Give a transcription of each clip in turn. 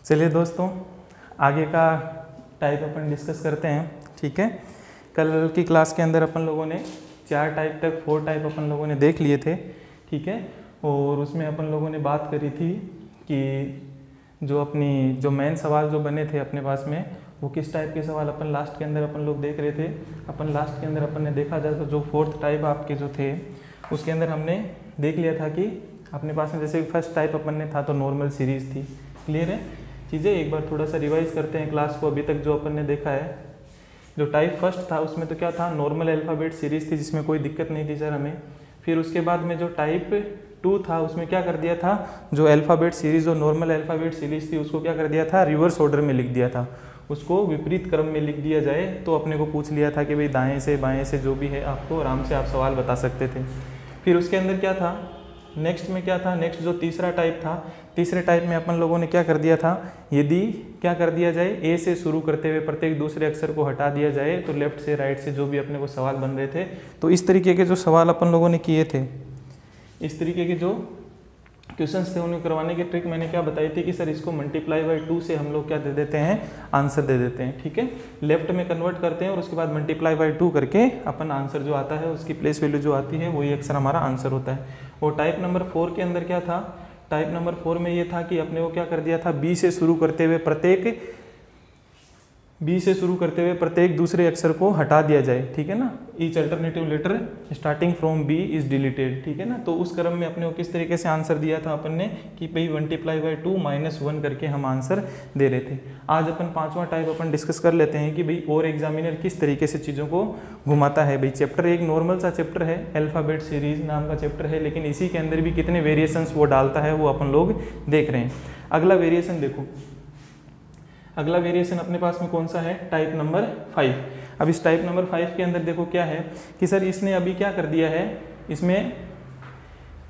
चलिए दोस्तों, आगे का टाइप अपन डिस्कस करते हैं। ठीक है, कल की क्लास के अंदर अपन लोगों ने 4 टाइप अपन लोगों ने देख लिए थे। ठीक है, और उसमें अपन लोगों ने बात करी थी कि जो मेन सवाल जो बने थे अपने पास में, वो किस टाइप के सवाल अपन लास्ट के अंदर अपन लोग देख रहे थे। अपन लास्ट के अंदर अपन ने देखा जाए तो जो 4th टाइप आपके जो थे उसके अंदर हमने देख लिया था कि अपने पास में जैसे फर्स्ट टाइप अपन ने था तो नॉर्मल सीरीज़ थी। क्लियर है चीज़ें, एक बार थोड़ा सा रिवाइज करते हैं क्लास को। अभी तक जो अपन ने देखा है, जो टाइप फर्स्ट था उसमें तो क्या था, नॉर्मल अल्फ़ाबेट सीरीज़ थी जिसमें कोई दिक्कत नहीं थी सर हमें। फिर उसके बाद में जो टाइप 2 था उसमें क्या कर दिया था, जो अल्फ़ाबेट सीरीज़ जो नॉर्मल अल्फ़ाबेट सीरीज़ थी उसको क्या कर दिया था, रिवर्स ऑर्डर में लिख दिया था। उसको विपरीत क्रम में लिख दिया जाए तो अपने को पूछ लिया था कि भाई दाएं से बाएं से जो भी है आपको आराम से आप सवाल बता सकते थे। फिर उसके अंदर क्या था, नेक्स्ट में क्या था, नेक्स्ट जो तीसरा टाइप था, तीसरे टाइप में अपन लोगों ने क्या कर दिया था, यदि क्या कर दिया जाए, ए से शुरू करते हुए प्रत्येक दूसरे अक्षर को हटा दिया जाए तो लेफ्ट से राइट से जो भी अपने को सवाल बन रहे थे, तो इस तरीके के जो सवाल अपन लोगों ने किए थे, इस तरीके के जो क्वेश्चंस थे उन्हें करवाने की ट्रिक मैंने क्या बताई थी कि सर इसको मल्टीप्लाई बाई 2 से हम लोग क्या दे देते हैं, आंसर दे देते हैं। ठीक है, लेफ्ट में कन्वर्ट करते हैं और उसके बाद मल्टीप्लाई बाई 2 करके अपन आंसर जो आता है उसकी प्लेस वैल्यू जो आती है वही अक्सर हमारा आंसर होता है। और टाइप नंबर 4 के अंदर क्या था, टाइप नंबर 4 में ये था कि अपने को क्या कर दिया था, बी से शुरू करते हुए प्रत्येक दूसरे अक्षर को हटा दिया जाए। ठीक है ना, each alternative letter starting from B is deleted. ठीक है ना, तो उस क्रम में अपने को किस तरीके से आंसर दिया था अपन ने कि भाई मल्टीप्लाई बाई 2 -1 करके हम आंसर दे रहे थे। आज अपन 5वां टाइप अपन डिस्कस कर लेते हैं कि भाई और एग्जामिनर किस तरीके से चीज़ों को घुमाता है। भाई चैप्टर एक नॉर्मल सा चैप्टर है, अल्फ़ाबेट सीरीज नाम का चैप्टर है, लेकिन इसी के अंदर भी कितने वेरिएशंस वो डालता है वो अपन लोग देख रहे हैं। अगला वेरिएशन देखो, अगला वेरिएशन अपने पास में कौन सा है, टाइप नंबर 5। अब इस टाइप नंबर 5 के अंदर देखो क्या है कि सर इसने अभी क्या कर दिया है, इसमें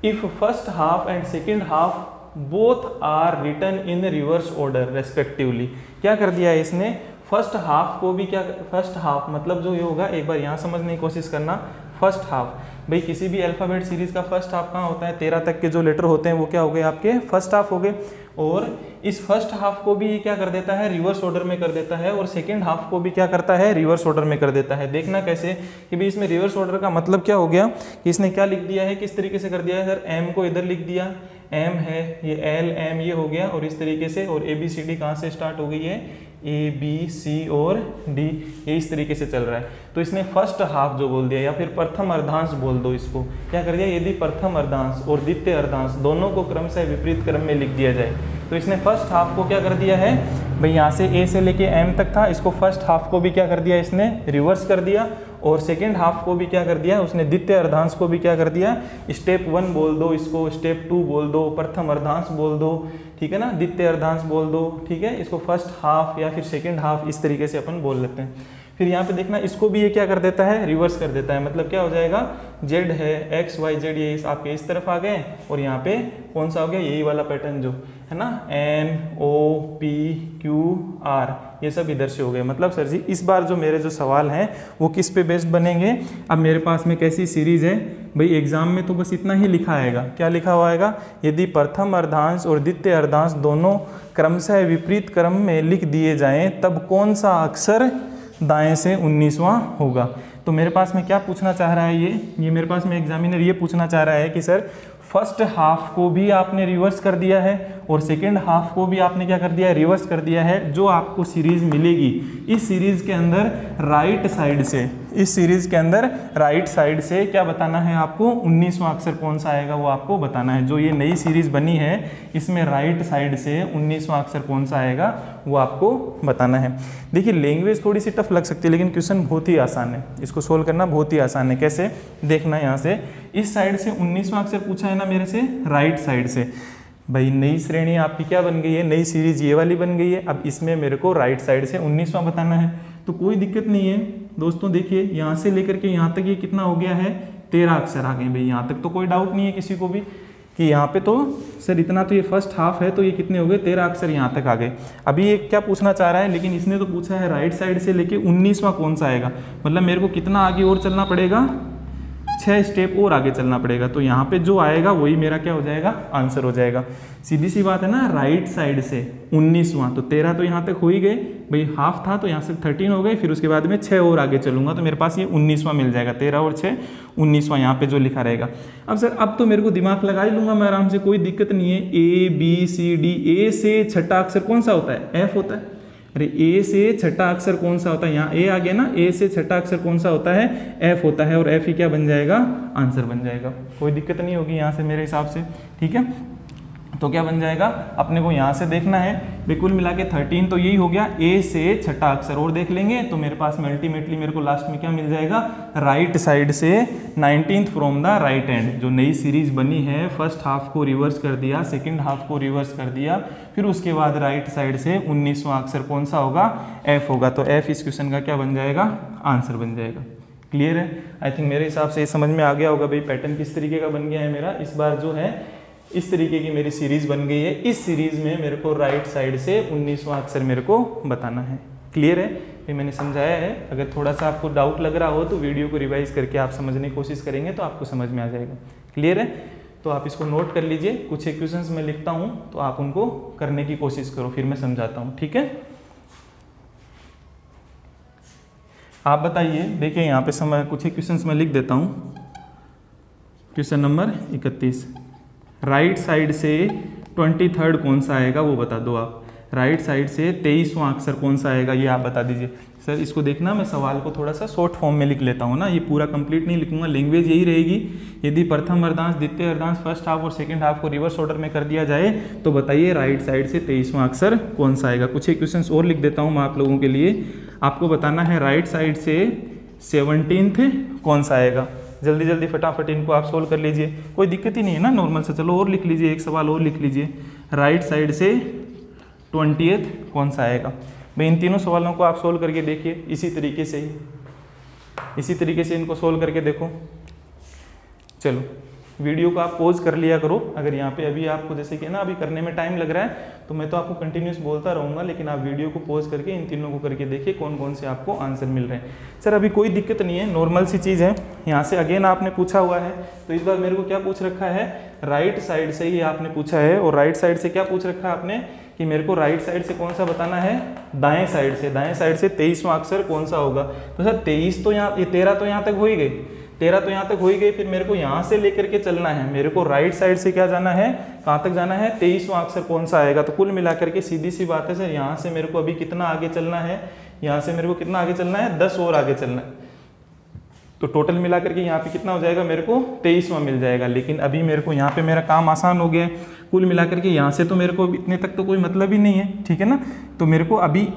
if first half and second half both are written in reverse order respectively. क्या कर दिया है इसने, फर्स्ट हाफ को भी क्या, फर्स्ट हाफ मतलब जो ये होगा, एक बार यहाँ समझने की कोशिश करना। फर्स्ट हाफ, भाई किसी भी अल्फ़ाबेट सीरीज़ का फर्स्ट हाफ कहाँ होता है, 13 तक के जो लेटर होते हैं वो क्या हो गए आपके फर्स्ट हाफ हो गए। और इस फर्स्ट हाफ को भी क्या कर देता है, रिवर्स ऑर्डर में कर देता है, और सेकंड हाफ को भी क्या करता है, रिवर्स ऑर्डर में कर देता है। देखना कैसे कि भाई इसमें रिवर्स ऑर्डर का मतलब क्या हो गया कि इसने क्या लिख दिया है, किस तरीके से कर दिया है सर, एम को इधर लिख दिया, एम है ये एल एम ये हो गया, और इस तरीके से, और ए बी सी डी कहाँ से स्टार्ट हो गई है, ए बी सी और डी, ये इस तरीके से चल रहा है। तो इसने फर्स्ट हाफ जो बोल दिया, या फिर प्रथम अर्धांश बोल दो इसको, क्या कर दिया, यदि प्रथम अर्धांश और द्वितीय अर्धांश दोनों को क्रम से विपरीत क्रम में लिख दिया जाए तो इसने फर्स्ट हाफ को क्या कर दिया है, भाई यहाँ से ए से लेके एम तक था, इसको फर्स्ट हाफ को भी क्या कर दिया इसने, रिवर्स कर दिया, और सेकेंड हाफ को भी क्या कर दिया उसने, द्वितीय अर्धांश को भी क्या कर दिया, स्टेप 1 बोल दो इसको, स्टेप 2 बोल दो, प्रथम अर्धांश बोल दो, ठीक है ना, द्वितीय अर्धांश बोल दो। ठीक है, इसको फर्स्ट हाफ या फिर सेकेंड हाफ इस तरीके से अपन बोल लेते हैं। फिर यहाँ पे देखना, इसको भी ये क्या कर देता है, रिवर्स कर देता है। मतलब क्या हो जाएगा, जेड है, एक्स वाई जेड ये आपके इस तरफ आ गए, और यहाँ पे कौन सा हो गया, यही वाला पैटर्न जो है ना, N O P Q R, ये सब इधर से हो गए। मतलब सर जी इस बार जो मेरे जो सवाल हैं वो किस पे बेस्ड बनेंगे। अब मेरे पास में कैसी सीरीज़ है, भाई एग्जाम में तो बस इतना ही लिखा आएगा, क्या लिखा हुआ आएगा, यदि प्रथम अर्धांश और द्वितीय अर्धांश दोनों क्रमशः विपरीत क्रम में लिख दिए जाएं तब कौन सा अक्षर दाएं से 19वां होगा। तो मेरे पास में क्या पूछना चाह रहा है, ये मेरे पास में एग्जामिनर ये पूछना चाह रहा है कि सर फर्स्ट हाफ को भी आपने रिवर्स कर दिया है और सेकेंड हाफ को भी आपने क्या कर दिया है, रिवर्स कर दिया है। जो आपको सीरीज़ मिलेगी इस सीरीज़ के अंदर राइट साइड से, इस सीरीज़ के अंदर राइट साइड से क्या बताना है आपको, 19वां अक्षर कौन सा आएगा वो आपको बताना है। जो ये नई सीरीज़ बनी है इसमें राइट साइड से 19वां अक्षर कौन सा आएगा वो आपको बताना है। देखिए लैंग्वेज थोड़ी सी टफ लग सकती है लेकिन क्वेश्चन बहुत ही आसान है, इसको सोल्व करना बहुत ही आसान है। कैसे देखना, यहाँ से इस साइड से 19वां अक्षर पूछा है ना मेरे से, राइट साइड से, भाई नई श्रेणी आपकी क्या बन गई है, नई सीरीज ये वाली बन गई है। अब इसमें मेरे को राइट साइड से 19वां बताना है, तो कोई दिक्कत नहीं है दोस्तों। देखिए यहाँ से लेकर के यहाँ तक ये कितना हो गया है, 13 अक्षर आ गए भाई, यहाँ तक तो कोई डाउट नहीं है किसी को भी कि यहाँ पे तो सर इतना तो ये फर्स्ट हाफ है, तो ये कितने हो गए, 13 अक्षर यहाँ तक आ गए। अभी ये क्या पूछना चाह रहा है, लेकिन इसने तो पूछा है राइट साइड से लेके 19वां कौन सा आएगा, मतलब मेरे को कितना आगे और चलना पड़ेगा, 6 स्टेप और आगे चलना पड़ेगा। तो यहाँ पे जो आएगा वही मेरा क्या हो जाएगा, आंसर हो जाएगा। सीधी सी बात है ना, राइट साइड से 19वां, तो 13 तो यहाँ तक हो ही गए भाई, हाफ था तो यहाँ से 13 हो गए, फिर उसके बाद में 6 और आगे चलूंगा तो मेरे पास ये 19वां मिल जाएगा। 13 और 6 19वां यहाँ पे जो लिखा रहेगा। अब सर अब तो मेरे को दिमाग लगा ही लूंगा मैं आराम से, कोई दिक्कत नहीं है। ए बी सी डी, ए से छठा अक्षर कौन सा होता है, एफ होता है। अरे ए से छठा अक्षर कौन सा होता है, यहाँ ए आ गया ना, ए से छठा अक्षर कौन सा होता है, एफ होता है, और एफ ही क्या बन जाएगा, आंसर बन जाएगा। कोई दिक्कत नहीं होगी यहाँ से मेरे हिसाब से, ठीक है। तो क्या बन जाएगा, अपने को यहाँ से देखना है भाई, कुल मिला के 13 तो यही हो गया, ए से छठा अक्षर और देख लेंगे तो मेरे पास में अल्टीमेटली मेरे को लास्ट में क्या मिल जाएगा, राइट साइड से 19th from the right and. जो नई सीरीज बनी है, फर्स्ट हाफ को रिवर्स कर दिया, सेकंड हाफ को रिवर्स कर दिया, फिर उसके बाद राइट साइड से 19वां अक्षर कौन सा होगा, एफ होगा। तो एफ इस क्वेश्चन का क्या बन जाएगा, आंसर बन जाएगा। क्लियर है, आई थिंक मेरे हिसाब से ये समझ में आ गया होगा भाई पैटर्न किस तरीके का बन गया है मेरा। इस बार जो है इस तरीके की मेरी सीरीज बन गई है। इस सीरीज में मेरे को राइट साइड से 19वां अक्षर मेरे को बताना है। क्लियर है, ये मैंने समझाया है। अगर थोड़ा सा आपको डाउट लग रहा हो तो वीडियो को रिवाइज करके आप समझने की कोशिश करेंगे तो आपको समझ में आ जाएगा। क्लियर है, तो आप इसको नोट कर लीजिए। कुछ इक्वेशंस मैं लिखता हूँ तो आप उनको करने की कोशिश करो, फिर मैं समझाता हूँ। ठीक है, आप बताइए। देखिए यहाँ पे समय कुछ इक्वेशंस मैं लिख देता हूँ। क्वेश्चन नंबर 31, राइट साइड से 23rd कौन सा आएगा वो बता दो आप। राइट साइड से 23वां अक्षर कौन सा आएगा ये आप बता दीजिए। सर इसको देखना, मैं सवाल को थोड़ा सा शॉर्ट फॉर्म में लिख लेता हूँ ना, ये पूरा कंप्लीट नहीं लिखूंगा, लैंग्वेज यही रहेगी। यदि प्रथम अर्धांश, द्वितीय अर्धांश, फर्स्ट हाफ और सेकंड हाफ को रिवर्स ऑर्डर में कर दिया जाए तो बताइए राइट साइड से 23वां अक्षर कौन सा आएगा। कुछ एक क्वेश्चन और लिख देता हूँ मैं आप लोगों के लिए। आपको बताना है राइट साइड से 17th कौन सा आएगा। जल्दी जल्दी फटाफट इनको आप सोल्व कर लीजिए, कोई दिक्कत ही नहीं है ना, नॉर्मल से। चलो और लिख लीजिए, एक सवाल और लिख लीजिए। राइट साइड से 20th कौन सा आएगा। भाई इन तीनों सवालों को आप सोल्व करके देखिए, इसी तरीके से ही, इसी तरीके से इनको सोल्व करके देखो। चलो वीडियो को आप पॉज कर लिया करो। अगर यहाँ पे अभी आपको जैसे कि ना अभी करने में टाइम लग रहा है तो मैं तो आपको कंटिन्यूस बोलता रहूँगा, लेकिन आप वीडियो को पॉज करके इन तीनों को करके देखिए कौन कौन से आपको आंसर मिल रहे हैं। सर अभी कोई दिक्कत नहीं है, नॉर्मल सी चीज़ है। यहाँ से अगेन आपने पूछा हुआ है, तो इस बार मेरे को क्या पूछ रखा है, राइट साइड से ही आपने पूछा है। और राइट साइड से क्या पूछ रखा है आपने कि मेरे को राइट साइड से कौन सा बताना है, दाएं साइड से। दाएं साइड से 23वां अक्षर कौन सा होगा। तो सर 23 तो यहाँ, ये 13 तो यहाँ तक हो ही गई, 13 तो यहाँ तक हो ही गई। फिर मेरे को यहाँ से लेकर के चलना है, मेरे को राइट साइड से क्या जाना है, कहाँ तक जाना है, 23वां अक्षर कौन सा आएगा। तो कुल मिलाकर के सीधी सी बात है सर, यहाँ से मेरे को अभी कितना आगे चलना है, यहाँ से मेरे को कितना आगे चलना है, 10 और आगे चलना है। तो टोटल मिलाकर के यहाँ पे कितना हो जाएगा, मेरे को 23वां मिल जाएगा। लेकिन अभी मेरे को यहाँ पे मेरा काम आसान हो गया है। कुल मिलाकर के यहाँ से तो मेरे को इतने तक तो कोई मतलब ही नहीं है, ठीक है ना। तो मेरे को अभी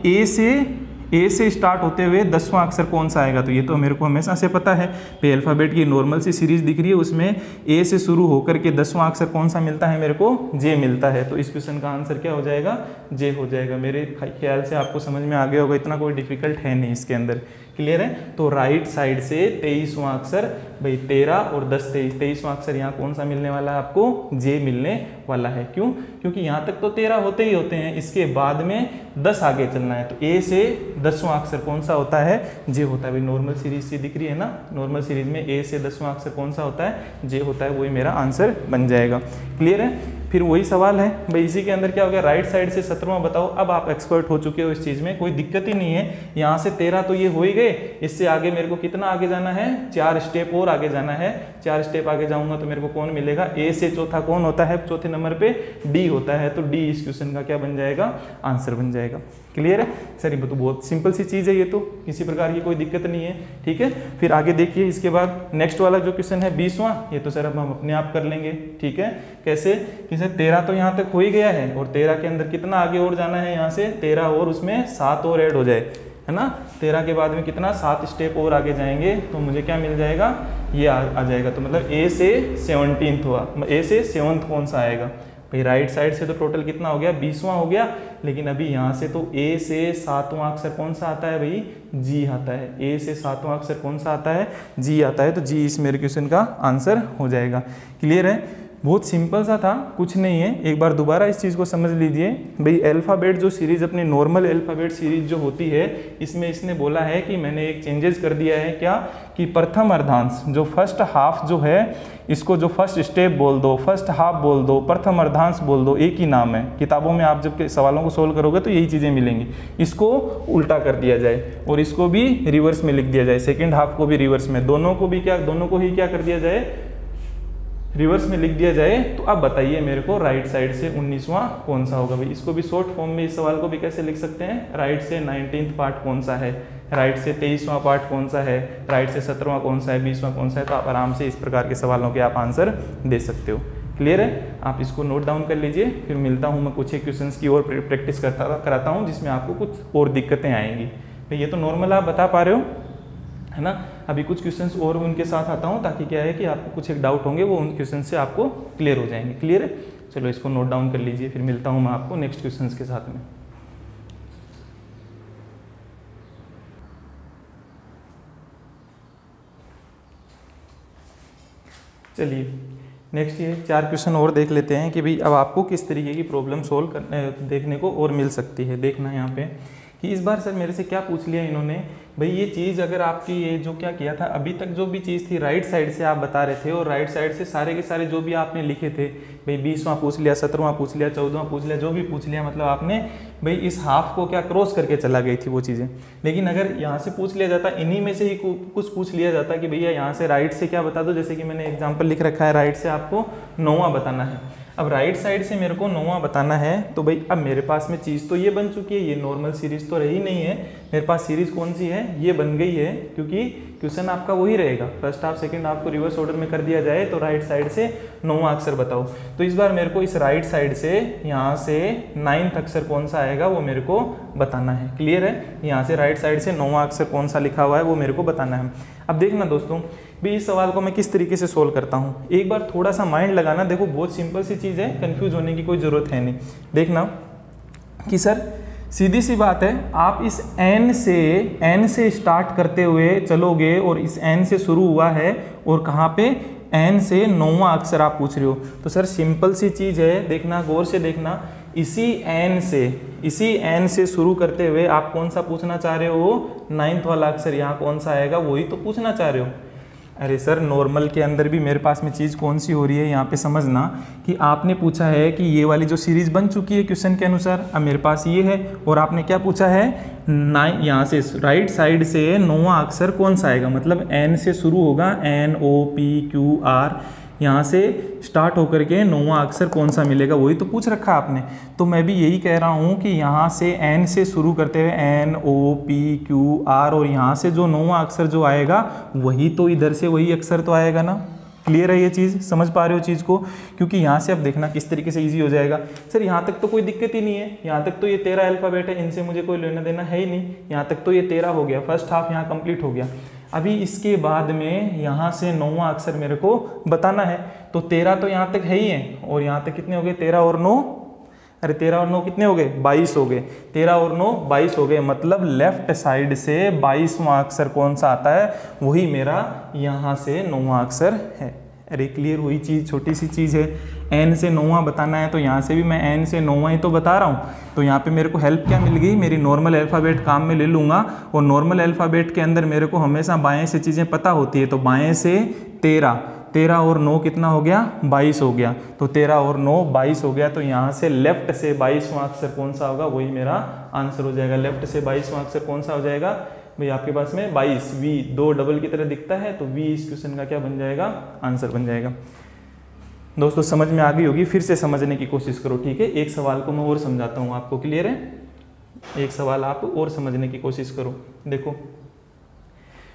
ए से स्टार्ट होते हुए 10वां अक्षर कौन सा आएगा, तो ये तो मेरे को हमेशा से पता है। पे अल्फ़ाबेट की नॉर्मल सी सीरीज दिख रही है, उसमें ए से शुरू होकर के 10वां अक्षर कौन सा मिलता है, मेरे को जे मिलता है। तो इस क्वेश्चन का आंसर क्या हो जाएगा, जे हो जाएगा। मेरे ख्याल से आपको समझ में आ गया होगा, इतना कोई डिफिकल्ट है नहीं इसके अंदर। क्लियर है। तो राइट साइड से 23वां अक्षर, भाई 13 और 10 23वां अक्षर यहाँ कौन सा मिलने वाला है आपको, जे मिलने वाला है। क्यों, क्योंकि यहाँ तक तो 13 होते ही होते हैं, इसके बाद में 10 आगे चलना है। तो ए से 10वां अक्षर कौन सा होता है, जे होता है। भाई नॉर्मल सीरीज से दिख रही है ना, नॉर्मल सीरीज में ए से 10वां अक्षर कौन सा होता है, जे होता है। वही मेरा आंसर बन जाएगा। क्लियर है। फिर वही सवाल है भाई, इसी के अंदर क्या हो गया, राइट साइड से 17वां बताओ। अब आप एक्सपर्ट हो चुके हो इस चीज़ में, कोई दिक्कत ही नहीं है। यहाँ से 13 तो ये हो ही गए, इससे आगे मेरे को कितना आगे जाना है, 4 स्टेप और आगे जाना है। 4 स्टेप आगे जाऊंगा तो मेरे को कौन मिलेगा, ए से चौथा कौन होता है, चौथे नंबर पे डी होता है। तो डी इस क्वेश्चन का क्या बन जाएगा, आंसर बन जाएगा। क्लियर है सर, ये तो बहुत सिंपल सी चीज़ है, ये तो किसी प्रकार की कोई दिक्कत नहीं है। ठीक है, फिर आगे देखिए, इसके बाद नेक्स्ट वाला जो क्वेश्चन है 20वां, ये तो सर अब हम अपने आप कर लेंगे। ठीक है, कैसे कि सर 13 तो यहाँ तक हो ही गया है, और 13 के अंदर कितना आगे और जाना है, यहाँ से 13 और उसमें 7 और ऐड हो जाए, है ना। 13 के बाद में कितना, 7 स्टेप और आगे जाएंगे तो मुझे क्या मिल जाएगा, ये आ जाएगा। तो मतलब ए से 17th हुआ, ए से 7th कौन सा आएगा भाई। राइट साइड से तो टोटल कितना हो गया, 20वां हो गया। लेकिन अभी यहाँ से तो ए से 7वां अक्षर कौन सा आता है भाई, जी आता है। ए से 7वां अक्षर कौन सा आता है, जी आता है। तो जी इस मेरे क्वेश्चन का आंसर हो जाएगा। क्लियर है। बहुत सिंपल सा था, कुछ नहीं है। एक बार दोबारा इस चीज़ को समझ लीजिए भाई। अल्फ़ाबेट जो सीरीज़ अपनी नॉर्मल अल्फ़ाबेट सीरीज जो होती है, इसमें इसने बोला है कि मैंने एक चेंजेस कर दिया है क्या, कि प्रथम अर्धांश जो फर्स्ट हाफ जो है इसको जो फर्स्ट स्टेप बोल दो, फर्स्ट हाफ बोल दो, प्रथम अर्धांश बोल दो, एक ही नाम है। किताबों में आप जब सवालों को सोल्व करोगे तो यही चीज़ें मिलेंगी। इसको उल्टा कर दिया जाए और इसको भी रिवर्स में लिख दिया जाए, सेकेंड हाफ को भी रिवर्स में, दोनों को ही क्या कर दिया जाए, रिवर्स में लिख दिया जाए। तो अब बताइए मेरे को राइट साइड से 19वां कौन सा होगा भाई। इसको भी शॉर्ट फॉर्म में इस सवाल को भी कैसे लिख सकते हैं, राइट से 19th पार्ट कौन सा है, राइट से 23वां पार्ट कौन सा है, राइट से 17वां कौन सा है, 20वां कौन सा है। तो आप आराम से इस प्रकार के सवालों के आप आंसर दे सकते हो। क्लियर है, आप इसको नोट डाउन कर लीजिए। फिर मिलता हूँ मैं कुछ एक क्वेश्चंस की और प्रैक्टिस कराता हूँ जिसमें आपको कुछ और दिक्कतें आएंगी। तो ये तो नॉर्मल आप बता पा रहे हो है ना। अभी कुछ क्वेश्चंस और उनके साथ आता हूँ ताकि क्या है कि आपको कुछ एक डाउट होंगे वो उन क्वेश्चन से आपको क्लियर हो जाएंगे। क्लियर है, चलो इसको नोट डाउन कर लीजिए। फिर मिलता हूँ मैं आपको नेक्स्ट क्वेश्चंस के साथ में। चलिए नेक्स्ट ये 4 क्वेश्चन और देख लेते हैं कि भाई अब आपको किस तरीके की प्रॉब्लम सोल्व करने देखने को और मिल सकती है। देखना यहाँ पे कि इस बार सर मेरे से क्या पूछ लिया इन्होंने, भाई ये चीज़ अगर आपकी ये जो क्या किया था अभी तक जो भी चीज़ थी राइट साइड से आप बता रहे थे और राइट साइड से सारे के सारे जो भी आपने लिखे थे, भाई 20वां पूछ लिया, 17वां पूछ लिया, 14वां पूछ लिया, जो भी पूछ लिया, मतलब आपने भाई इस हाफ को क्या क्रॉस करके चला गई थी वो चीज़ें। लेकिन अगर यहाँ से पूछ लिया जाता, इन्हीं में से ही कुछ पूछ लिया जाता कि भैया यहाँ से राइट से क्या बता दो, जैसे कि मैंने एग्जाम्पल लिख रखा है, राइट से आपको 9वां बताना है। अब राइट साइड से मेरे को 9वां बताना है, तो भाई अब मेरे पास में चीज़ तो ये बन चुकी है, ये नॉर्मल सीरीज तो रही नहीं है। मेरे पास सीरीज कौन सी है, ये बन गई है, क्योंकि क्वेश्चन आपका वही रहेगा, फर्स्ट हाफ सेकंड हाफ को रिवर्स ऑर्डर में कर दिया जाए तो राइट साइड से 9वां अक्षर बताओ। तो इस बार मेरे को इस राइट साइड से यहाँ से 9th अक्षर कौन सा आएगा वो मेरे को बताना है। क्लियर है, यहाँ से राइट साइड से 9वां अक्षर कौन सा लिखा हुआ है वो मेरे को बताना है। अब देखना दोस्तों भी इस सवाल को मैं किस तरीके से सोल्व करता हूँ, एक बार थोड़ा सा माइंड लगाना। देखो बहुत सिंपल सी चीज़ है, कंफ्यूज होने की कोई ज़रूरत है नहीं। देखना कि सर सीधी सी बात है, आप इस n से स्टार्ट करते हुए चलोगे और इस n से शुरू हुआ है और कहाँ पे n से 9वां अक्षर आप पूछ रहे हो। तो सर सिंपल सी चीज़ है, देखना गौर से देखना, इसी n से शुरू करते हुए आप कौन सा पूछना चाह रहे हो, 9th वाला अक्षर यहाँ कौन सा आएगा वही तो पूछना चाह रहे हो। अरे सर नॉर्मल के अंदर भी मेरे पास में चीज़ कौन सी हो रही है, यहाँ पे समझना कि आपने पूछा है कि ये वाली जो सीरीज़ बन चुकी है क्वेश्चन के अनुसार, अब मेरे पास ये है और आपने क्या पूछा है, यहाँ से राइट साइड से 9वां अक्षर कौन सा आएगा, मतलब n से शुरू होगा, NOPQR, यहाँ से स्टार्ट होकर के 9वां अक्षर कौन सा मिलेगा वही तो पूछ रखा आपने। तो मैं भी यही कह रहा हूँ कि यहाँ से n से शुरू करते हुए NOPQR और यहाँ से जो 9वां अक्षर जो आएगा वही तो इधर से वही अक्षर तो आएगा ना। क्लियर है ये चीज़, समझ पा रहे हो चीज़ को, क्योंकि यहाँ से अब देखना किस तरीके से इजी हो जाएगा। सर यहाँ तक तो कोई दिक्कत ही नहीं है, यहाँ तक तो ये 13 अल्फ़ाबेट है, इनसे मुझे कोई लेना देना है ही नहीं, यहाँ तक तो ये 13 हो गया, फर्स्ट हाफ यहाँ कंप्लीट हो गया। अभी इसके बाद में यहाँ से 9वां अक्षर मेरे को बताना है, तो 13 तो यहाँ तक है ही है और यहाँ तक कितने हो गए, 13 और 9, अरे 13 और 9 कितने हो गए, 22 हो गए, 13 और 9 22 हो गए, मतलब लेफ्ट साइड से 22वां अक्षर कौन सा आता है वही मेरा यहाँ से 9वां अक्षर है। अरे क्लियर हुई चीज़, छोटी सी चीज़ है, n से 9वां बताना है तो यहाँ से भी मैं n से 9वां ही तो बता रहा हूँ। तो यहाँ पे मेरे को हेल्प क्या मिल गई, मेरी नॉर्मल अल्फ़ाबेट काम में ले लूँगा और नॉर्मल अल्फ़ाबेट के अंदर मेरे को हमेशा बाएं से चीज़ें पता होती है। तो बाएं से 13 और 9 कितना हो गया, 22 हो गया, तो 13 और 9 22 हो गया। तो यहाँ से लेफ्ट से 22वां अक्षर कौन सा होगा वही मेरा आंसर हो जाएगा। लेफ्ट से 22वां अक्षर कौन सा हो जाएगा भाई, आपके पास में 22 V 2 डबल की तरह दिखता है, तो V इस क्वेश्चन का क्या बन जाएगा, आंसर बन जाएगा। दोस्तों समझ में आ गई होगी, फिर से समझने की कोशिश करो, ठीक है। एक सवाल को मैं और समझाता हूँ आपको, क्लियर है, एक सवाल आप और समझने की कोशिश करो। देखो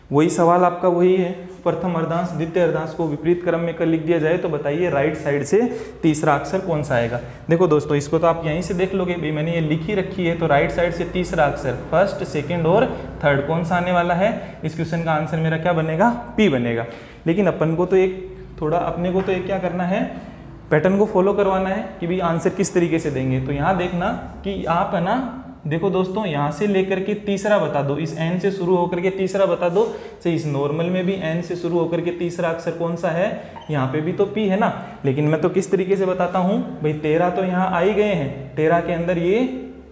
वही सवाल आपका वही है, प्रथम अर्धांश द्वितीय अर्धांश को विपरीत क्रम में कर लिख दिया जाए तो बताइए राइट साइड से तीसरा अक्षर कौन सा आएगा। देखो दोस्तों इसको तो आप यहीं से देख लोगे, भाई मैंने ये लिखी रखी है, तो राइट साइड से तीसरा अक्षर फर्स्ट सेकंड और थर्ड कौन सा आने वाला है, इस क्वेश्चन का आंसर मेरा क्या बनेगा, P बनेगा। लेकिन अपन को तो एक थोड़ा अपने को तो एक क्या करना है, पैटर्न को फॉलो करवाना है कि भाई आंसर किस तरीके से देंगे। तो यहाँ देखना कि आप है ना देखो दोस्तों, यहाँ से लेकर के तीसरा बता दो, इस n से शुरू होकर के तीसरा बता दो। तो इस नॉर्मल में भी n से शुरू होकर के तीसरा अक्षर कौन सा है, यहाँ पे भी तो p है ना। लेकिन मैं तो किस तरीके से बताता हूँ भाई, 13 तो यहाँ आ ही गए हैं, 13 के अंदर ये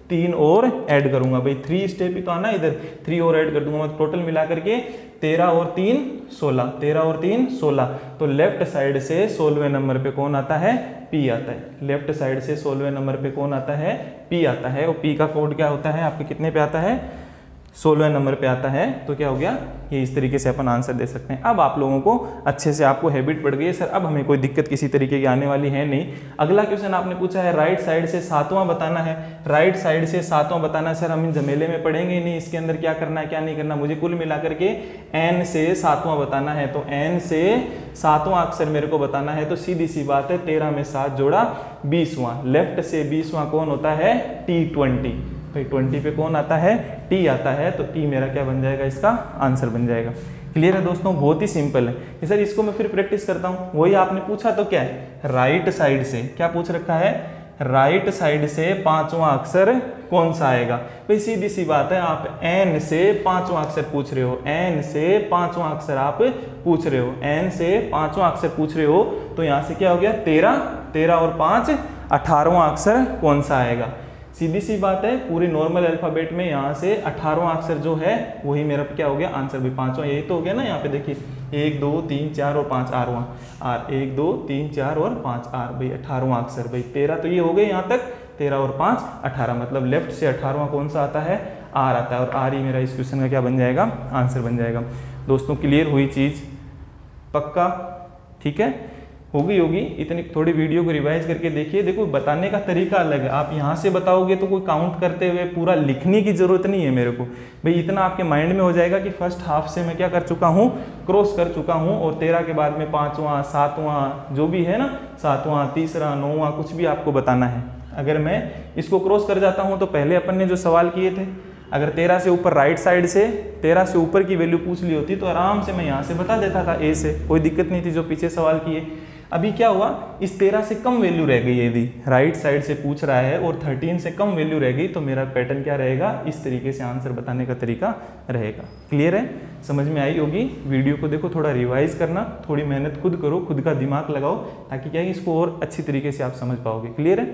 3 और ऐड करूंगा भाई, 3 स्टेप ही तो आना, इधर 3 और ऐड कर दूंगा, टोटल मिला करके 13 और 3 16, 13 और 3 16। तो लेफ्ट साइड से 16वें नंबर पे कौन आता है, P आता है। लेफ्ट साइड से 16वें नंबर पे कौन आता है, P आता है। और P का कोड क्या होता है आपके, कितने पे आता है, 16वें नंबर पे आता है। तो क्या हो गया, ये इस तरीके से अपन आंसर दे सकते हैं। अब आप लोगों को अच्छे से आपको हैबिट पड़ गई है सर, अब हमें कोई दिक्कत किसी तरीके की आने वाली है नहीं। अगला क्वेश्चन आपने पूछा है राइट साइड से 7वां बताना है। राइट साइड से 7वां बताना है सर, हम इन झमेले में पढ़ेंगे नहीं, इसके अंदर क्या करना है क्या नहीं करना, मुझे कुल मिलाकर के n से 7वां बताना है। तो n से 7वां अक्षर मेरे को बताना है, तो सीधी सी बात है 13 में 7 जोड़ा 20वां। लेफ्ट से 20वां कौन होता है, T20। भाई 20 पे कौन आता है, T आता है। तो T मेरा क्या बन जाएगा, इसका आंसर बन जाएगा। क्लियर है दोस्तों, बहुत ही सिंपल है सर। इसको मैं फिर प्रैक्टिस करता हूँ, वही आपने पूछा तो क्या है, राइट साइड से क्या पूछ रखा है, राइट साइड से 5वां अक्षर कौन सा आएगा। भाई सीधी सी बात है, आप n से 5वां अक्षर पूछ रहे हो, n से 5वां अक्षर आप पूछ रहे हो, n से 5वां अक्षर पूछ रहे हो। तो यहाँ से क्या हो गया, 13 और 5 18वां अक्षर कौन सा आएगा। सीधी सी बात है, पूरे नॉर्मल अल्फाबेट में यहाँ से 18वां अक्षर जो है वही मेरा क्या हो गया आंसर। भी 5वां यही तो हो गया ना, यहाँ पे देखिए 1 2 3 4 और 5 आरवां आर, 1 2 3 4 और 5 आर, भाई 18वां अक्षर। भाई 13 तो ये हो गए यहाँ तक, 13 और 5 18, मतलब लेफ्ट से 18वां कौन सा आता है, आर आता है। और आर ही मेरा इस क्वेश्चन का क्या बन जाएगा, आंसर बन जाएगा। दोस्तों क्लियर हुई चीज़, पक्का, ठीक है, होगी। इतनी थोड़ी वीडियो को रिवाइज करके देखिए। देखो बताने का तरीका अलग है, आप यहाँ से बताओगे तो कोई काउंट करते हुए पूरा लिखने की जरूरत नहीं है मेरे को। भाई इतना आपके माइंड में हो जाएगा कि फर्स्ट हाफ से मैं क्या कर चुका हूँ, क्रॉस कर चुका हूँ। और 13 के बाद में 5वां 7वां जो भी है ना, 7वां तीसरा 9वां कुछ भी आपको बताना है। अगर मैं इसको क्रॉस कर जाता हूँ तो पहले अपन ने जो सवाल किए थे, अगर 13 से ऊपर राइट साइड से 13 से ऊपर की वैल्यू पूछ ली होती तो आराम से मैं यहाँ से बता देता था, ए से, कोई दिक्कत नहीं थी जो पीछे सवाल किए। अभी क्या हुआ, इस 13 से कम वैल्यू रह गई, यदि राइट साइड से पूछ रहा है और 13 से कम वैल्यू रह गई तो मेरा पैटर्न क्या रहेगा, इस तरीके से आंसर बताने का तरीका रहेगा। क्लियर है, समझ में आई होगी। वीडियो को देखो, थोड़ा रिवाइज करना, थोड़ी मेहनत खुद करो, खुद का दिमाग लगाओ, ताकि क्या है इसको और अच्छी तरीके से आप समझ पाओगे। क्लियर है,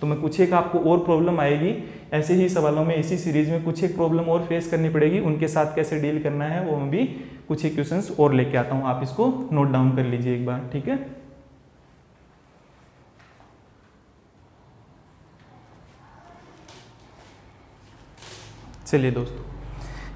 तो मैं कुछ एक आपको और प्रॉब्लम आएगी ऐसे ही सवालों में, इसी सीरीज में कुछ एक प्रॉब्लम और फेस करनी पड़ेगी, उनके साथ कैसे डील करना है वो मैं भी कुछ एक क्वेश्चंस और लेके आता हूँ। आप इसको नोट डाउन कर लीजिए एक बार, ठीक है। चलिए दोस्तों,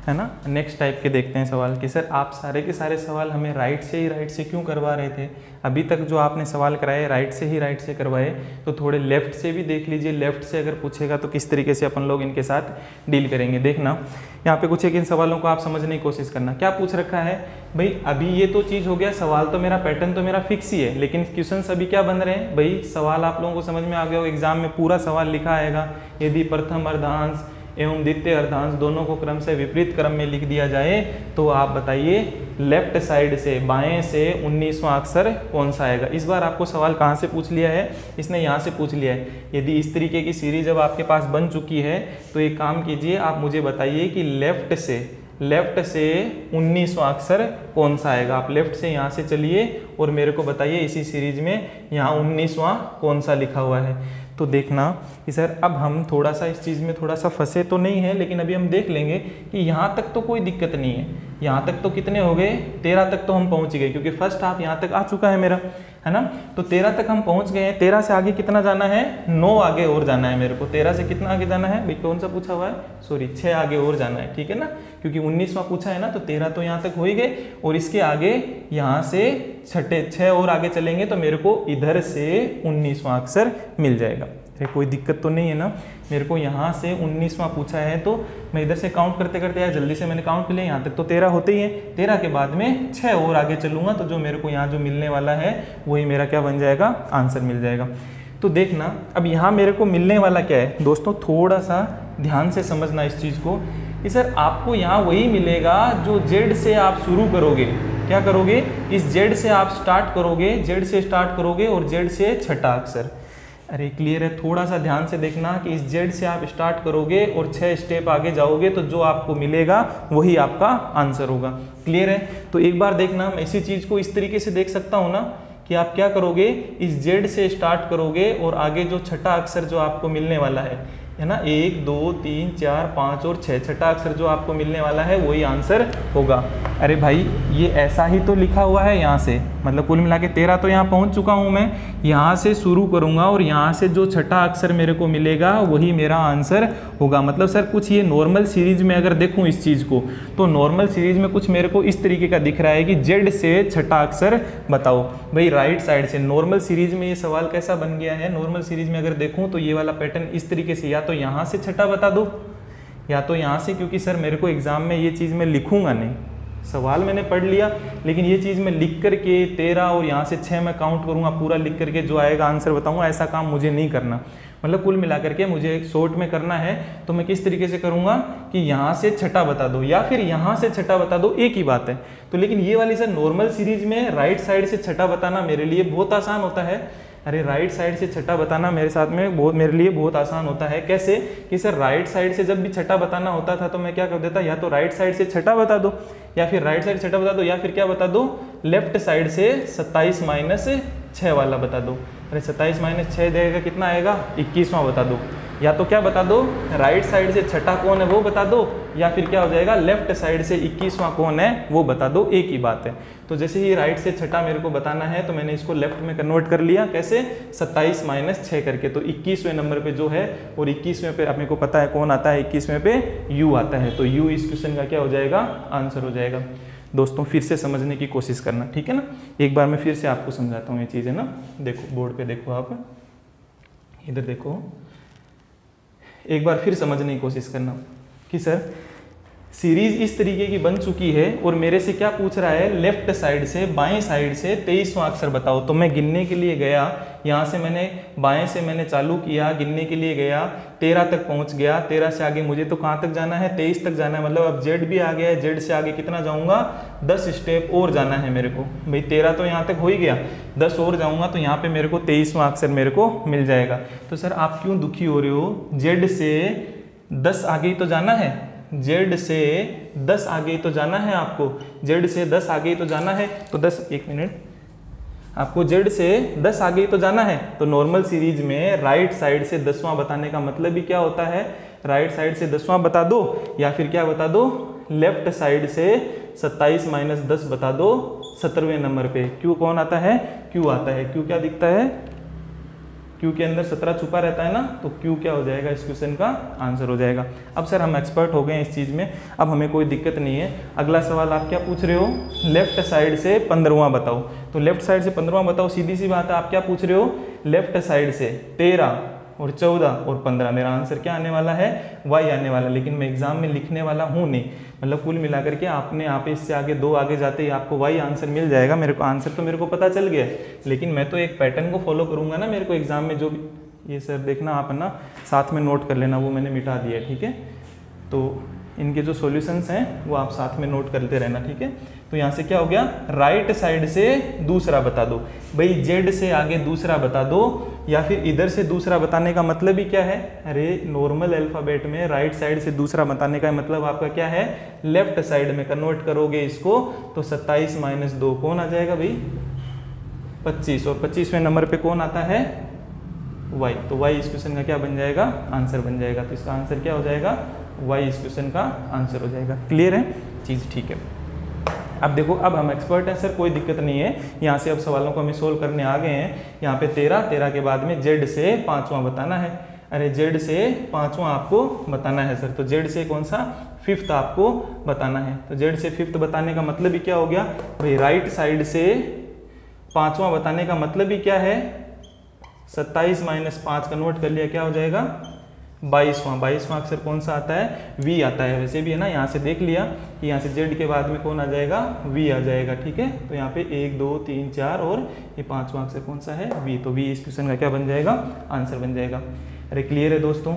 है ना, नेक्स्ट टाइप के देखते हैं सवाल कि सर आप सारे के सारे सवाल हमें राइट से क्यों करवा रहे थे। अभी तक जो आपने सवाल कराए राइट से करवाए, तो थोड़े लेफ्ट से भी देख लीजिए। लेफ्ट से अगर पूछेगा तो किस तरीके से अपन लोग इनके साथ डील करेंगे। देखना यहाँ पे कुछ एक इन सवालों को आप समझने की कोशिश करना। क्या पूछ रखा है भाई, अभी ये तो चीज़ हो गया, सवाल तो मेरा पैटर्न तो मेरा फिक्स ही है, लेकिन क्वेश्चन अभी क्या बन रहे हैं भाई। सवाल आप लोगों को समझ में आ गया हो, एग्जाम में पूरा सवाल लिखा आएगा। यदि प्रथम अर्धांश एवं द्वितीय अर्धांश दोनों को क्रम से विपरीत क्रम में लिख दिया जाए तो आप बताइए लेफ्ट साइड से बाएं से 19वां अक्षर कौन सा आएगा। इस बार आपको सवाल कहाँ से पूछ लिया है, इसने यहाँ से पूछ लिया है। यदि इस तरीके की सीरीज जब आपके पास बन चुकी है तो एक काम कीजिए, आप मुझे बताइए कि लेफ्ट से 19वां अक्षर कौन सा आएगा। आप लेफ्ट से यहाँ से चलिए और मेरे को बताइए इसी सीरीज में यहाँ 19वां कौन सा लिखा हुआ है। तो देखना कि सर अब हम थोड़ा सा इस चीज़ में थोड़ा सा फंसे तो नहीं है, लेकिन अभी हम देख लेंगे कि यहाँ तक तो कोई दिक्कत नहीं है। यहाँ तक तो कितने हो गए, 13 तक तो हम पहुँच गए, क्योंकि फर्स्ट हाफ यहाँ तक आ चुका है मेरा, है ना। तो 13 तक हम पहुँच गए हैं। 13 से आगे कितना जाना है, 9 आगे और जाना है मेरे को। 13 से कितना आगे जाना है भाई, कौन सा पूछा हुआ है, सॉरी 6 आगे और जाना है, ठीक है ना, क्योंकि 19वां पूछा है ना। तो 13 तो यहाँ तक हो ही गए, और इसके आगे यहाँ से 6 और आगे चलेंगे तो मेरे को इधर से 19वां अक्षर मिल जाएगा। कोई दिक्कत तो नहीं है ना। मेरे को यहाँ से 19वां पूछा है तो मैं इधर से काउंट करते करते यार जल्दी से मैंने काउंट कर लिया। यहाँ तक तो 13 होते ही है, 13 के बाद में 6 और आगे चलूंगा तो जो मेरे को यहाँ जो मिलने वाला है वही मेरा क्या बन जाएगा, आंसर मिल जाएगा। तो देखना अब यहाँ मेरे को मिलने वाला क्या है दोस्तों, थोड़ा सा ध्यान से समझना इस चीज़ को कि सर आपको यहाँ वही मिलेगा जो जेड से आप शुरू करोगे। क्या करोगे, इस जेड से आप स्टार्ट करोगे, जेड से स्टार्ट करोगे और जेड से छठा अक्षर। अरे क्लियर है, थोड़ा सा ध्यान से देखना कि इस जेड से आप स्टार्ट करोगे और 6 स्टेप आगे जाओगे तो जो आपको मिलेगा वही आपका आंसर होगा। क्लियर है, तो एक बार देखना, मैं इसी चीज़ को इस तरीके से देख सकता हूँ ना कि आप क्या करोगे, इस जेड से स्टार्ट करोगे और आगे जो छठा अक्षर जो आपको मिलने वाला है ना, 1 2 3 4 5 और 6, छठा अक्षर जो आपको मिलने वाला है वही आंसर होगा। अरे भाई ये ऐसा ही तो लिखा हुआ है यहाँ से, मतलब कुल मिला के 13 तो यहाँ पहुँच चुका हूँ मैं, यहाँ से शुरू करूँगा और यहाँ से जो छठा अक्षर मेरे को मिलेगा वही मेरा आंसर होगा। मतलब सर कुछ ये नॉर्मल सीरीज में अगर देखूँ इस चीज़ को, तो नॉर्मल सीरीज में कुछ मेरे को इस तरीके का दिख रहा है कि जेड से छठा अक्षर बताओ। भाई राइट साइड से नॉर्मल सीरीज में ये सवाल कैसा बन गया है, नॉर्मल सीरीज में अगर देखूँ तो ये वाला पैटर्न इस तरीके से, या तो यहाँ से छठा बता दो या तो यहाँ से, क्योंकि सर मेरे को एग्जाम में ये चीज़ मैं लिखूंगा नहीं, सवाल मैंने पढ़ लिया लेकिन ये चीज़ मैं लिख करके 13 और यहाँ से 6 मैं काउंट करूँगा पूरा लिख करके जो आएगा आंसर बताऊँगा, ऐसा काम मुझे नहीं करना। मतलब कुल मिला करके मुझे एक शॉर्ट में करना है तो मैं किस तरीके से करूँगा कि यहाँ से छठा बता दो या फिर यहाँ से छठा बता दो, एक ही बात है। तो लेकिन ये वाली सर नॉर्मल सीरीज में राइट साइड से छठा बताना मेरे लिए बहुत आसान होता है। अरे राइट साइड से छठा बताना मेरे लिए बहुत आसान होता है। कैसे कि सर राइट साइड से जब भी छठा बताना होता था तो मैं क्या कर देता, या तो राइट साइड से छठा बता दो या फिर राइट साइड छठा बता दो या फिर क्या बता दो, लेफ्ट साइड से 27 माइनस 6 वाला बता दो। अरे 27 माइनस 6 देगा कितना आएगा, 21वां बता दो। या तो क्या बता दो, राइट साइड से छठा कौन है वो बता दो, या फिर क्या हो जाएगा लेफ्ट साइड से 21वां कौन है वो बता दो, एक ही बात है। तो जैसे ही राइट से छठा मेरे को बताना है तो मैंने इसको लेफ्ट में कन्वर्ट कर लिया, कैसे 27 माइनस 6 करके। तो 21वें नंबर पे जो है और 21वें पे अपने को पता है कौन आता है, 21वें पे u आता है। तो u इस क्वेश्चन का क्या हो जाएगा, आंसर हो जाएगा। दोस्तों फिर से समझने की कोशिश करना, ठीक है ना। एक बार मैं फिर से आपको समझाता हूँ ये चीज़, है ना। देखो बोर्ड पे देखो, आप इधर देखो, एक बार फिर समझने की कोशिश करना कि सर सीरीज इस तरीके की बन चुकी है और मेरे से क्या पूछ रहा है, लेफ्ट साइड से बाएं साइड से 23वां अक्षर बताओ। तो मैं गिनने के लिए गया, यहाँ से मैंने बाएं से मैंने चालू किया, गिनने के लिए गया, 13 तक पहुँच गया। 13 से आगे मुझे तो कहाँ तक जाना है, 23 तक जाना है। मतलब अब जेड भी आ गया है, जेड से आगे कितना जाऊँगा, 10 स्टेप और जाना है मेरे को। भाई 13 तो यहाँ तक हो ही गया, 10 और जाऊँगा तो यहाँ पर मेरे को 23वां अक्षर मेरे को मिल जाएगा। तो सर आप क्यों दुखी हो रहे हो, जेड से 10 आगे ही तो जाना है, जेड से 10 आगे तो जाना है आपको, जेड से 10 आगे तो जाना है। तो 10, एक मिनट, आपको जेड से 10 आगे तो जाना है। तो नॉर्मल सीरीज में राइट साइड से 10वां बताने का मतलब ही क्या होता है, राइट साइड से 10वां बता दो या फिर क्या बता दो, लेफ्ट साइड से 27 माइनस 10 बता दो 17वें नंबर पे। क्यू कौन आता है, क्यू आता है। क्यू क्या दिखता है, क्यू के अंदर 17 छुपा रहता है ना, तो क्यू क्या हो जाएगा, इस क्वेश्चन का आंसर हो जाएगा। अब सर हम एक्सपर्ट हो गए इस चीज़ में, अब हमें कोई दिक्कत नहीं है। अगला सवाल आप क्या पूछ रहे हो, लेफ्ट साइड से 15वां बताओ। तो लेफ्ट साइड से 15वां बताओ, सीधी सी बात है, आप क्या पूछ रहे हो, लेफ्ट साइड से 13 और 14 और 15। मेरा आंसर क्या आने वाला है, वाई आने वाला। लेकिन मैं एग्जाम में लिखने वाला हूँ नहीं, मतलब कुल मिलाकर के आपने आप इससे आगे 2 आगे जाते ही आपको वाई आंसर मिल जाएगा। मेरे को आंसर तो मेरे को पता चल गया, लेकिन मैं तो एक पैटर्न को फॉलो करूंगा ना। मेरे को एग्जाम में जो भी, ये सर देखना आप ना साथ में नोट कर लेना, वो मैंने मिटा दिया है, ठीक है। तो इनके जो सॉल्यूशंस हैं वो आप साथ में नोट करते रहना, ठीक है। तो यहाँ से क्या हो गया, राइट साइड से दूसरा बता दो। भाई जेड से आगे दूसरा बता दो या फिर इधर से दूसरा बताने का मतलब ही क्या है, अरे नॉर्मल अल्फाबेट में राइट साइड से दूसरा बताने का मतलब आपका क्या है, लेफ्ट साइड में कन्वर्ट करोगे इसको तो 27 माइनस 2 कौन आ जाएगा भाई, 25। और 25वें नंबर पे कौन आता है, वाई। तो वाई इस क्वेश्चन का क्या बन जाएगा, आंसर बन जाएगा। तो इसका आंसर क्या हो जाएगा, वाई इस क्वेश्चन का आंसर हो जाएगा। क्लियर है चीज़, ठीक है। अब देखो, अब हम एक्सपर्ट हैं सर, कोई दिक्कत नहीं है। यहाँ से अब सवालों को हम सोल्व करने आ गए हैं। यहाँ पे 13 के बाद में जेड से 5वां बताना है। अरे जेड से 5वां आपको बताना है सर, तो जेड से कौन सा, 5th आपको बताना है। तो जेड से 5th बताने का मतलब ही क्या हो गया भाई, राइट साइड से 5वां बताने का मतलब ही क्या है, 27 माइनस 5 कन्वर्ट कर लिया, क्या हो जाएगा 22वां अक्षर कौन सा आता है, वी आता है। वैसे भी है ना, यहाँ से देख लिया कि यहाँ से जेड के बाद में कौन आ जाएगा, वी आ जाएगा, ठीक है। तो यहाँ पे 1 2 3 4 और ये 5वां अक्षर कौन सा है, वी। तो वी इस क्वेश्चन का क्या बन जाएगा, आंसर बन जाएगा। अरे क्लियर है दोस्तों,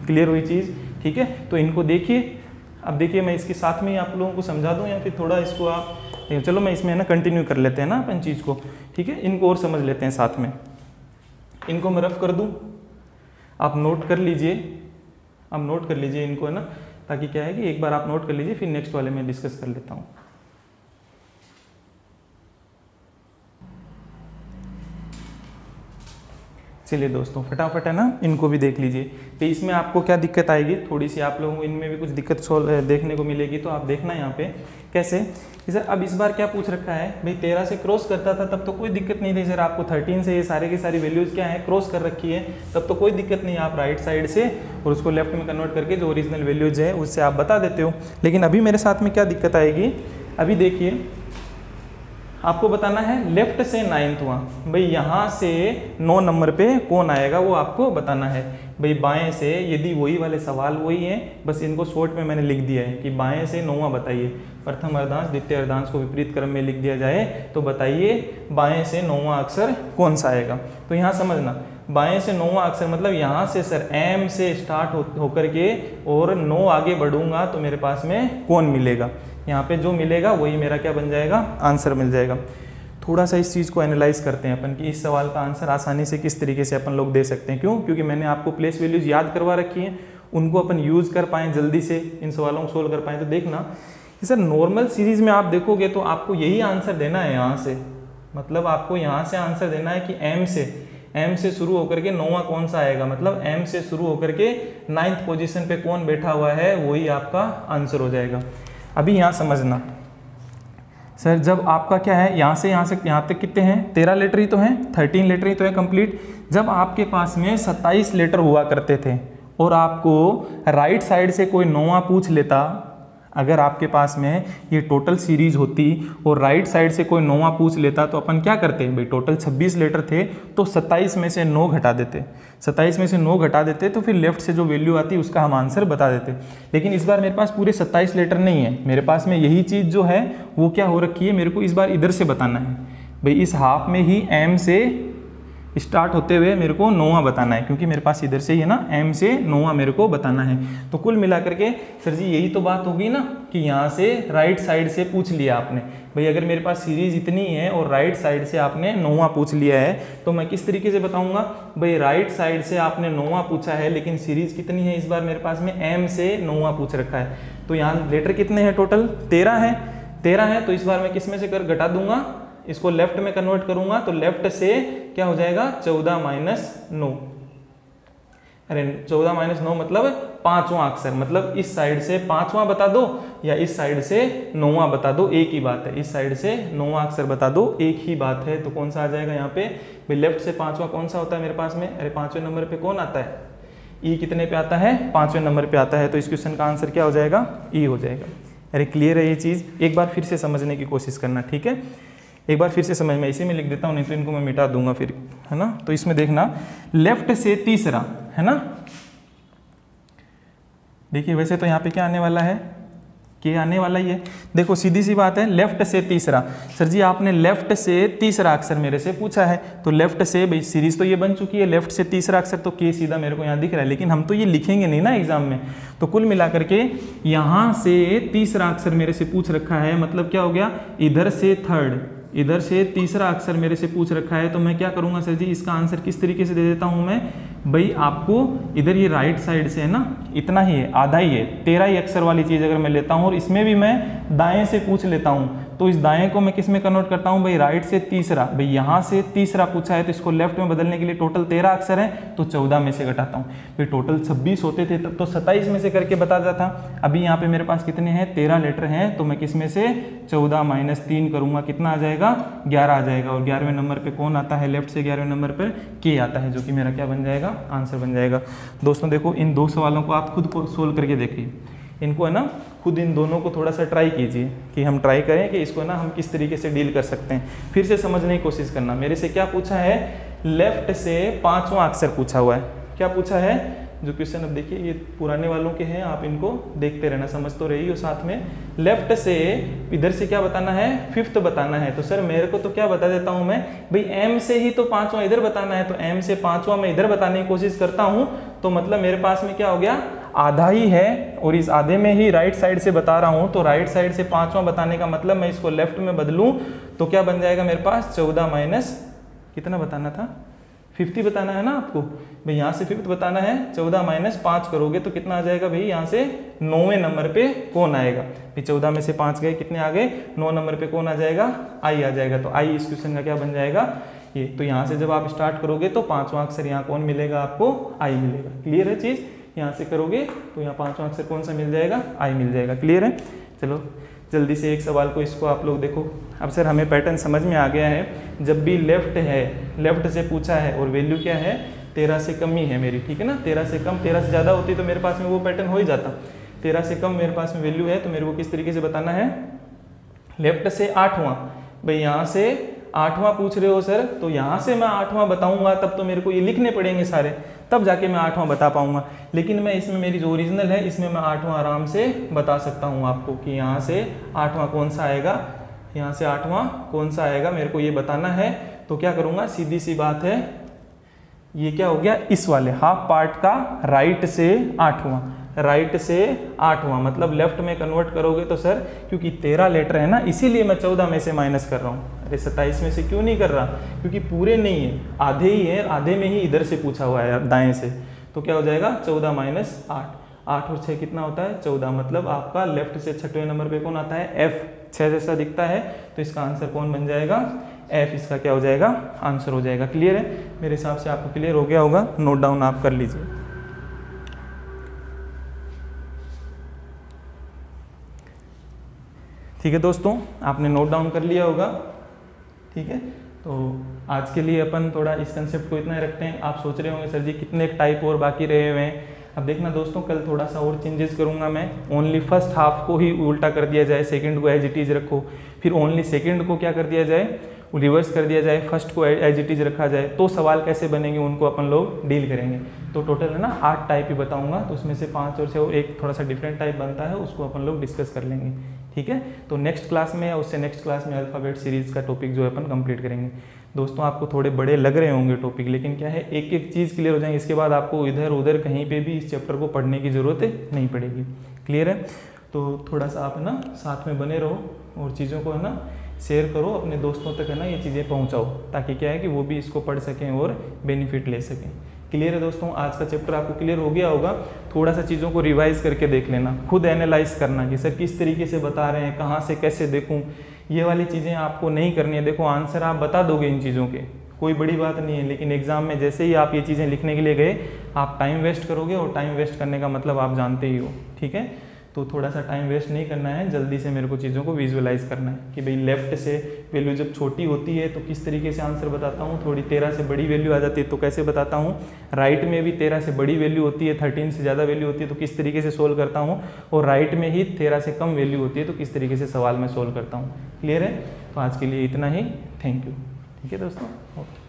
क्लियर हुई चीज़, ठीक है। तो इनको देखिए, अब देखिए मैं इसके साथ में ही आप लोगों को समझा दूँ या फिर थोड़ा इसको आप, चलो मैं इसमें है ना कंटिन्यू कर लेते हैं ना अपन चीज़ को, ठीक है। इनको और समझ लेते हैं साथ में। इनको मैं रफ कर दूं, आप नोट कर लीजिए, आप नोट कर लीजिए इनको, है ना, ताकि क्या है कि एक बार आप नोट कर लीजिए, फिर नेक्स्ट वाले में डिस्कस कर लेता हूं। चलिए दोस्तों, फटाफट है ना, इनको भी देख लीजिए। तो इसमें आपको क्या दिक्कत आएगी, थोड़ी सी आप लोगों को इनमें भी कुछ दिक्कत देखने को मिलेगी, तो आप देखना यहाँ पे कैसे। सर अब इस बार क्या पूछ रखा है भाई, 13 से क्रॉस करता था तब तो कोई दिक्कत नहीं थी सर, आपको 13 से ये सारे की सारी वैल्यूज़ क्या है क्रॉस कर रखी है, तब तो कोई दिक्कत नहीं, आप राइट साइड से और उसको लेफ्ट में कन्वर्ट करके जो ओरिजिनल वैल्यूज है उससे आप बता देते हो। लेकिन अभी मेरे साथ में क्या दिक्कत आएगी, अभी देखिए आपको बताना है लेफ्ट से 9वां, भाई यहाँ से 9 नंबर पे कौन आएगा वो आपको बताना है। भाई बाएं से, यदि वही वाले सवाल वही हैं, बस इनको शॉर्ट में मैंने लिख दिया है कि बाएं से 9वां बताइए, प्रथम अर्धांश द्वितीय अर्धांश को विपरीत क्रम में लिख दिया जाए, तो बताइए बाएं से 9वां अक्षर कौन सा आएगा। तो यहाँ समझना, बाएं से 9वां अक्षर मतलब यहाँ से सर एम से स्टार्ट होकर के और 9 आगे बढ़ूंगा तो मेरे पास में कौन मिलेगा, यहाँ पे जो मिलेगा वही मेरा क्या बन जाएगा, आंसर मिल जाएगा। थोड़ा सा इस चीज़ को एनालाइज करते हैं अपन कि इस सवाल का आंसर आसानी से किस तरीके से अपन लोग दे सकते हैं। क्यों? क्योंकि मैंने आपको प्लेस वैल्यूज याद करवा रखी हैं, उनको अपन यूज़ कर पाएँ, जल्दी से इन सवालों को सोल्व कर पाएँ। तो देखना कि सर नॉर्मल सीरीज में आप देखोगे तो आपको यही आंसर देना है यहाँ से, मतलब आपको यहाँ से आंसर देना है कि एम से शुरू होकर के 9वां कौन सा आएगा, मतलब एम से शुरू होकर के 9th पोजीशन पे कौन बैठा हुआ है वही आपका आंसर हो जाएगा। अभी यहाँ समझना सर, जब आपका क्या है यहाँ से यहाँ तक कितने हैं, 13 लेटर ही तो हैं, 13 लेटर ही तो है कंप्लीट। जब आपके पास में 27 लेटर हुआ करते थे और आपको राइट साइड से कोई 9वां पूछ लेता, अगर आपके पास में ये टोटल सीरीज होती और राइट साइड से कोई 9वां पूछ लेता तो अपन क्या करते भाई, टोटल 26 लेटर थे तो 27 में से 9 घटा देते, 27 में से 9 घटा देते तो फिर लेफ्ट से जो वैल्यू आती उसका हम आंसर बता देते। लेकिन इस बार मेरे पास पूरे 27 लेटर नहीं है, मेरे पास में यही चीज़ जो है वो क्या हो रखी है, मेरे को इस बार इधर से बताना है भाई, इस हाफ में ही एम से स्टार्ट होते हुए मेरे को 9वां बताना है, क्योंकि मेरे पास इधर से ही है ना, एम से 9वां मेरे को बताना है। तो कुल मिला करके सर जी यही तो बात होगी ना कि यहाँ से राइट साइड से पूछ लिया आपने भाई, अगर मेरे पास सीरीज इतनी है और राइट साइड से आपने 9वां पूछ लिया है तो मैं किस तरीके से बताऊंगा भाई, राइट साइड से आपने 9वां पूछा है लेकिन सीरीज कितनी है इस बार मेरे पास में, एम से 9वां पूछ रखा है। तो यहाँ लेटर कितने हैं टोटल, 13 है। तो इस बार मैं किस में से कर घटा दूंगा, इसको लेफ्ट में कन्वर्ट करूंगा तो लेफ्ट से क्या हो जाएगा 14 - 9, अरे 14 - 9 मतलब 5वां अक्षर, मतलब इस साइड से 5वां बता दो या इस साइड से 9वां बता दो, एक ही बात है, इस साइड से 9वां अक्षर बता दो, एक ही बात है। तो कौन सा आ जाएगा यहाँ पे भाई, लेफ्ट से 5वां कौन सा होता है मेरे पास में, अरे 5वें नंबर पे कौन आता है, ई कितने पे आता है, 5वें नंबर पे आता है। तो इस क्वेश्चन का आंसर क्या हो जाएगा, ई हो जाएगा। अरे क्लियर है ये चीज़, एक बार फिर से समझने की कोशिश करना, ठीक है, एक बार फिर से समझ में, इसी में लिख देता हूँ नहीं तो इनको मैं मिटा दूंगा फिर, है ना। तो इसमें देखना लेफ्ट से तीसरा, है ना, देखिए वैसे तो यहाँ पे क्या आने वाला है, के आने वाला ही है। देखो सीधी सी बात है, लेफ्ट से तीसरा, सर जी आपने लेफ्ट से तीसरा अक्षर मेरे से पूछा है तो लेफ्ट से, भाई सीरीज तो ये बन चुकी है, लेफ्ट से तीसरा अक्षर तो के सीधा मेरे को यहाँ दिख रहा है, लेकिन हम तो ये लिखेंगे नहीं ना एग्जाम में। तो कुल मिलाकर के यहाँ से तीसरा अक्षर मेरे से पूछ रखा है, मतलब क्या हो गया, इधर से थर्ड, इधर से तीसरा अक्षर मेरे से पूछ रखा है। तो मैं क्या करूंगा सर जी, इसका आंसर किस तरीके से दे देता हूं मैं भाई, आपको इधर ये राइट साइड से है ना, इतना ही है, आधा ही है, 13 ही अक्षर वाली चीज़ अगर मैं लेता हूं और इसमें भी मैं दाएं से पूछ लेता हूं तो इस दाएं को मैं किस में कन्वर्ट करता हूं भाई, राइट से तीसरा, भाई यहाँ से तीसरा पूछा है तो इसको लेफ्ट में बदलने के लिए टोटल 13 अक्षर है तो 14 में से घटाता हूँ, फिर टोटल 26 होते थे तब तो 27 में से करके बता देता था। अभी यहाँ पे मेरे पास कितने हैं, 13 लेटर हैं, तो मैं किस में से 14 - 3 करूँगा, कितना आ जाएगा, 11 आ जाएगा। और 11वें नंबर पर कौन आता है, लेफ्ट से 11वें नंबर पर के आता है, जो कि मेरा क्या बन जाएगा, आंसर बन जाएगा। दोस्तों देखो इन दो सवालों को आप खुद को सोल्व करके देखिए, इनको है ना खुद इन दोनों को थोड़ा सा ट्राई कीजिए कि हम ट्राई करें कि इसको ना हम किस तरीके से डील कर सकते हैं। फिर से समझने की कोशिश करना, मेरे से क्या पूछा है, लेफ्ट से 5वां अक्षर पूछा हुआ है, क्या पूछा है, जो क्वेश्चन अब देखिए ये पुराने वालों के हैं, आप इनको देखते रहना, समझ तो रही हो साथ में। लेफ्ट से इधर से क्या बताना है, 5th बताना है, तो सर मेरे को तो क्या बता देता हूं मैं भाई, एम से ही तो 5वां इधर बताना है, तो एम से 5वां मैं इधर बताने की कोशिश करता हूं तो मतलब मेरे पास में क्या हो गया, आधा ही है और इस आधे में ही राइट साइड से बता रहा हूं, तो राइट साइड से 5वां बताने का मतलब मैं इसको लेफ्ट में बदलूं तो क्या बन जाएगा मेरे पास, 14 - कितना बताना था, 50 बताना है ना आपको भाई, यहाँ से 5th बताना है। 14 माइनस 5 करोगे तो कितना आ जाएगा भाई, यहाँ से 9वें नंबर पे कौन आएगा भाई, 14 में से 5 गए, कितने आ गए, 9 नंबर पे कौन आ जाएगा, आई आ जाएगा। तो आई इस क्वेश्चन का क्या बन जाएगा ये। तो यहाँ से जब आप स्टार्ट करोगे तो 5वां अक्षर यहाँ कौन मिलेगा आपको, आई मिलेगा। क्लियर है चीज़, यहाँ से करोगे तो यहाँ 5वां अक्षर कौन सा मिल जाएगा, आई मिल जाएगा। क्लियर है। चलो जल्दी से एक सवाल को इसको आप लोग देखो। अब सर हमें पैटर्न समझ में आ गया है, जब भी लेफ्ट है, लेफ्ट से पूछा है और वैल्यू क्या है 13 से कम ही है मेरी, ठीक है ना। 13 से कम, 13 से ज़्यादा होती तो मेरे पास में वो पैटर्न हो ही जाता। 13 से कम मेरे पास में वैल्यू है तो मेरे को किस तरीके से बताना है, लेफ्ट से 8वां। भाई यहाँ से 8वां पूछ रहे हो सर, तो यहाँ से मैं 8वां बताऊंगा तब तो मेरे को ये लिखने पड़ेंगे सारे, तब जाके मैं 8वां बता पाऊंगा। लेकिन मैं इसमें मेरी जो ओरिजिनल है इसमें मैं 8वां आराम से बता सकता हूँ आपको कि यहाँ से 8वां कौन सा आएगा, यहाँ से 8वां कौन सा आएगा, मेरे को ये बताना है। तो क्या करूँगा, सीधी सी बात है, ये क्या हो गया, इस वाले हाफ पार्ट का राइट से 8वां, राइट से 8वां मतलब लेफ्ट में कन्वर्ट करोगे तो सर, क्योंकि 13 लेटर है ना इसीलिए मैं 14 में से माइनस कर रहा हूँ। अरे 27 में से क्यों नहीं कर रहा, क्योंकि पूरे नहीं है, आधे ही है, आधे में ही इधर से पूछा हुआ है दाएं से। तो क्या हो जाएगा 14 माइनस 8, 8 और 6 कितना होता है 14, मतलब आपका लेफ्ट से 6वें नंबर पे कौन आता है, एफ। 6 जैसा दिखता है तो इसका आंसर कौन बन जाएगा, एफ इसका क्या हो जाएगा, आंसर हो जाएगा। क्लियर है, मेरे हिसाब से आपको क्लियर हो गया होगा, नोट डाउन आप कर लीजिए। ठीक है दोस्तों, आपने नोट डाउन कर लिया होगा। ठीक है, तो आज के लिए अपन थोड़ा इस कंसेप्ट को इतना ही रखते हैं। आप सोच रहे होंगे सर जी कितने टाइप और बाकी रहे हुए हैं। अब देखना दोस्तों, कल थोड़ा सा और चेंजेस करूंगा मैं, ओनली फर्स्ट हाफ को ही उल्टा कर दिया जाए, सेकंड को एज इट इज रखो, फिर ओनली सेकंड को क्या कर दिया जाए, रिवर्स कर दिया जाए, फर्स्ट को एज इट इज रखा जाए। तो सवाल कैसे बनेंगे उनको अपन लोग डील करेंगे। तो टोटल है ना 8 टाइप ही बताऊंगा, तो उसमें से 5 और 6 और एक थोड़ा सा डिफरेंट टाइप बनता है, उसको अपन लोग डिस्कस कर लेंगे। ठीक है, तो नेक्स्ट क्लास में या उससे नेक्स्ट क्लास में अल्फ़ाबेट सीरीज़ का टॉपिक जो है अपन कंप्लीट करेंगे। दोस्तों आपको थोड़े बड़े लग रहे होंगे टॉपिक, लेकिन क्या है एक एक चीज़ क्लियर हो जाएंगे, इसके बाद आपको इधर उधर कहीं पे भी इस चैप्टर को पढ़ने की ज़रूरत नहीं पड़ेगी। क्लियर है, तो थोड़ा सा आप है ना साथ में बने रहो और चीज़ों को है ना शेयर करो, अपने दोस्तों तक है ना ये चीज़ें पहुँचाओ, ताकि क्या है कि वो भी इसको पढ़ सकें और बेनिफिट ले सकें। क्लियर है दोस्तों, आज का चैप्टर आपको क्लियर हो गया होगा। थोड़ा सा चीज़ों को रिवाइज करके देख लेना, खुद एनालाइज करना कि सर किस तरीके से बता रहे हैं, कहाँ से कैसे देखूं, ये वाली चीज़ें आपको नहीं करनी है। देखो आंसर आप बता दोगे इन चीज़ों के, कोई बड़ी बात नहीं है, लेकिन एग्जाम में जैसे ही आप ये चीज़ें लिखने के लिए गए आप टाइम वेस्ट करोगे, और टाइम वेस्ट करने का मतलब आप जानते ही हो। ठीक है, तो थोड़ा सा टाइम वेस्ट नहीं करना है, जल्दी से मेरे को चीज़ों को विजुअलाइज करना है कि भाई लेफ्ट से वैल्यू जब छोटी होती है तो किस तरीके से आंसर बताता हूँ, थोड़ी 13 से बड़ी वैल्यू आ जाती है तो कैसे बताता हूँ, राइट में भी 13 से बड़ी वैल्यू होती है, 13 से ज़्यादा वैल्यू होती है तो किस तरीके से सोल्व करता हूँ, और राइट में ही 13 से कम वैल्यू होती है तो किस तरीके से सवाल में सोल्व करता हूँ। क्लियर है, तो आज के लिए इतना ही, थैंक यू। ठीक है दोस्तों, ओके।